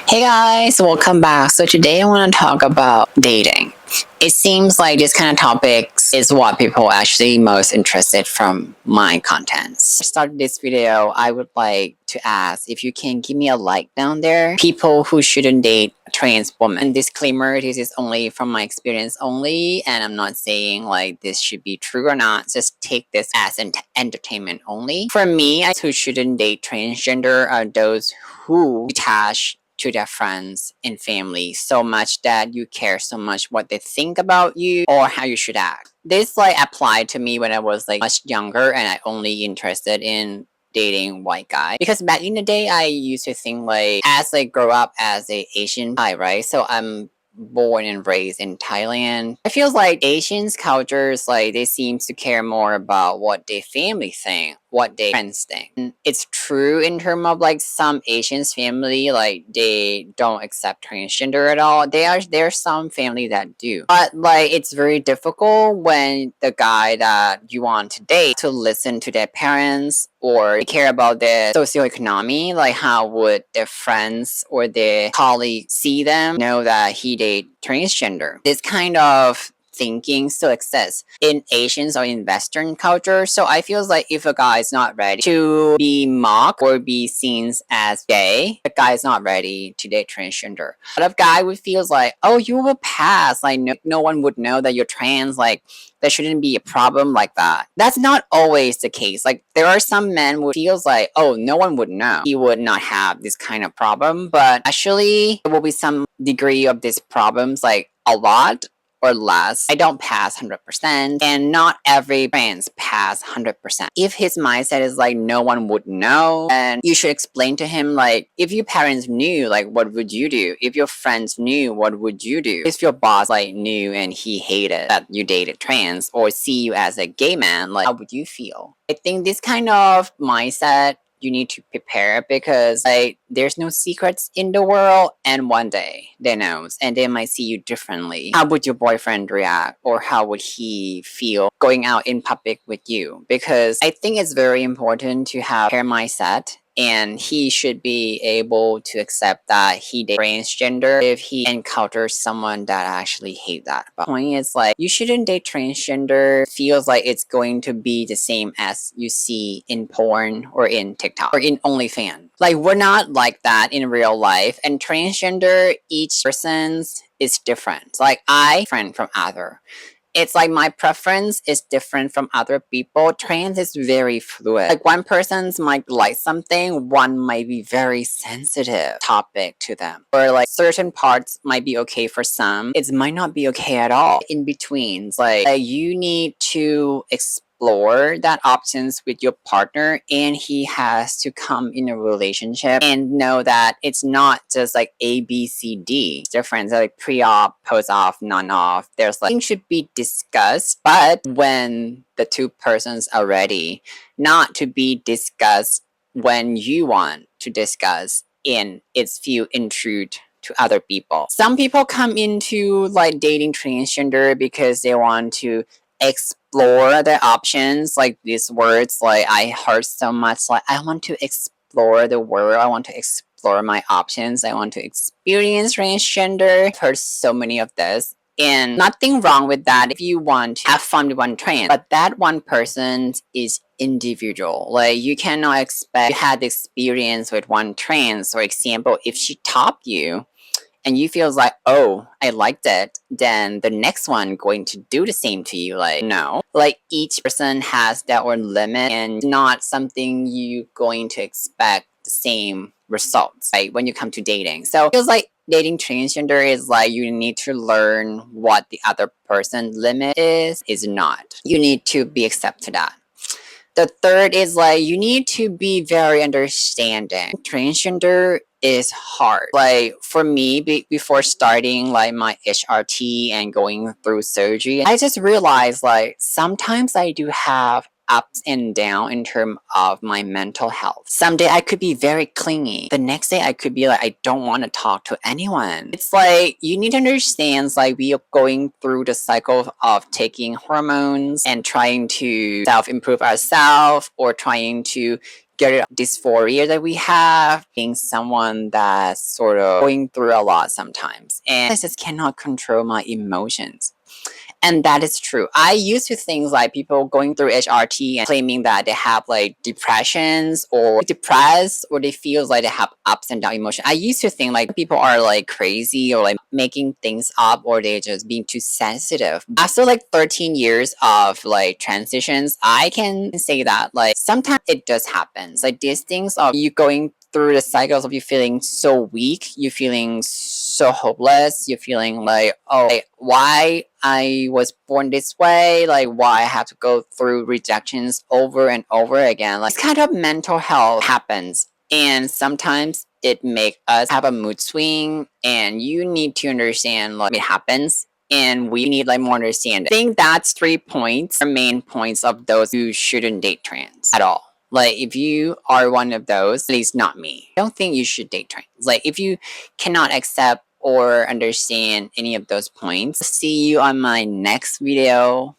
Hey guys, welcome back. So today I want to talk about dating. It seems like this kind of topics is what people actually most interested from my contents. To start this video, I would like to ask if you can give me a like down there. People who shouldn't date a trans woman. And disclaimer, this is only from my experience only, and I'm not saying like this should be true or not. Just take this as an entertainment only. For me, who shouldn't date transgender are those who detach to their friends and family so much that you care so much what they think about you or how you should act. This like applied to me when I was like much younger and I only interested in dating white guy because back in the day I used to think like as I grow up as a Asian guy, right? So I'm born and raised in Thailand. I feel like Asians cultures like they seem to care more about what their family think, what their friends think. And it's true in terms of like some Asians family like they don't accept transgender at all. There's some family that do. But like it's very difficult when the guy that you want to date to listen to their parents or care about their socioeconomy, like how would their friends or their colleagues see them, know that he date transgender. This kind of thinking still exists in Asians or in Western culture. So I feel like if a guy is not ready to be mocked or be seen as gay, the guy is not ready to date transgender. A lot of guy would feel like, oh, you will pass. Like no one would know that you're trans. Like there shouldn't be a problem like that. That's not always the case. Like there are some men who feels like, oh, no one would know. He would not have this kind of problem. But actually there will be some degree of these problems, like a lot or less. I don't pass 100%, and not every trans pass 100%. If his mindset is like no one would know, and you should explain to him like if your parents knew, like what would you do? If your friends knew, what would you do? If your boss like knew and he hated that you dated trans or see you as a gay man, like how would you feel? I think this kind of mindset you need to prepare because like there's no secrets in the world and one day they knows and they might see you differently. How would your boyfriend react or how would he feel going out in public with you? Because I think it's very important to have hair mindset and he should be able to accept that he dates transgender if he encounters someone that actually hate that. But the point is like you shouldn't date transgender feels like it's going to be the same as you see in porn or in TikTok or in OnlyFans. Like we're not like that in real life and transgender each person's is different. Like I different from other. It's like my preference is different from other people. Trans is very fluid. Like one person's might like something, one might be very sensitive topic to them. Or like certain parts might be okay for some, it might not be okay at all. In between, like you need to explore that options with your partner and he has to come in a relationship and know that it's not just like A, B, C, D. It's different. So like pre-op, post-op, non-op. There's like things should be discussed, but when the two persons are ready, not to be discussed when you want to discuss and it's feel intrude to other people. Some people come into like dating transgender because they want to explore the options, like these words like I heard so much like I want to explore the world, I want to explore my options, I want to experience transgender. I've heard so many of this and nothing wrong with that if you want to have fun with one trans, but that one person is individual. Like you cannot expect you had the experience with one trans. For example, if she topped you and you feels like, oh, I liked it, then the next one going to do the same to you. Like no, like each person has their own limit and not something you going to expect the same results, right? When you come to dating, so it feels like dating transgender is like you need to learn what the other person limit is not. You need to be accept to that. The third is like you need to be very understanding. Transgender is hard. Like for me, before starting like my HRT and going through surgery, I just realized like sometimes I do have ups and down in terms of my mental health. Someday I could be very clingy. The next day I could be like I don't want to talk to anyone. It's like you need to understand like we are going through the cycle of taking hormones and trying to self-improve ourselves or trying to get rid of dysphoria that we have, being someone that's sort of going through a lot sometimes. And I just cannot control my emotions. And that is true. I used to think like people going through HRT and claiming that they have like depressions or depressed or they feel like they have ups and down emotion. I used to think like people are like crazy or like making things up or they're just being too sensitive. After like 13 years of like transitions, I can say that like sometimes it does happen. Like these things of you going through the cycles of you feeling so weak, you feeling so hopeless, you feeling like, oh, like, why I was born this way, like why I have to go through rejections over and over again. Like this kind of mental health happens. And sometimes it make us have a mood swing and you need to understand like it happens and we need like more understanding. I think that's 3 points, main points of those who shouldn't date trans at all. Like if you are one of those, at least not me, I don't think you should date trans. Like if you cannot accept or understand any of those points, see you on my next video.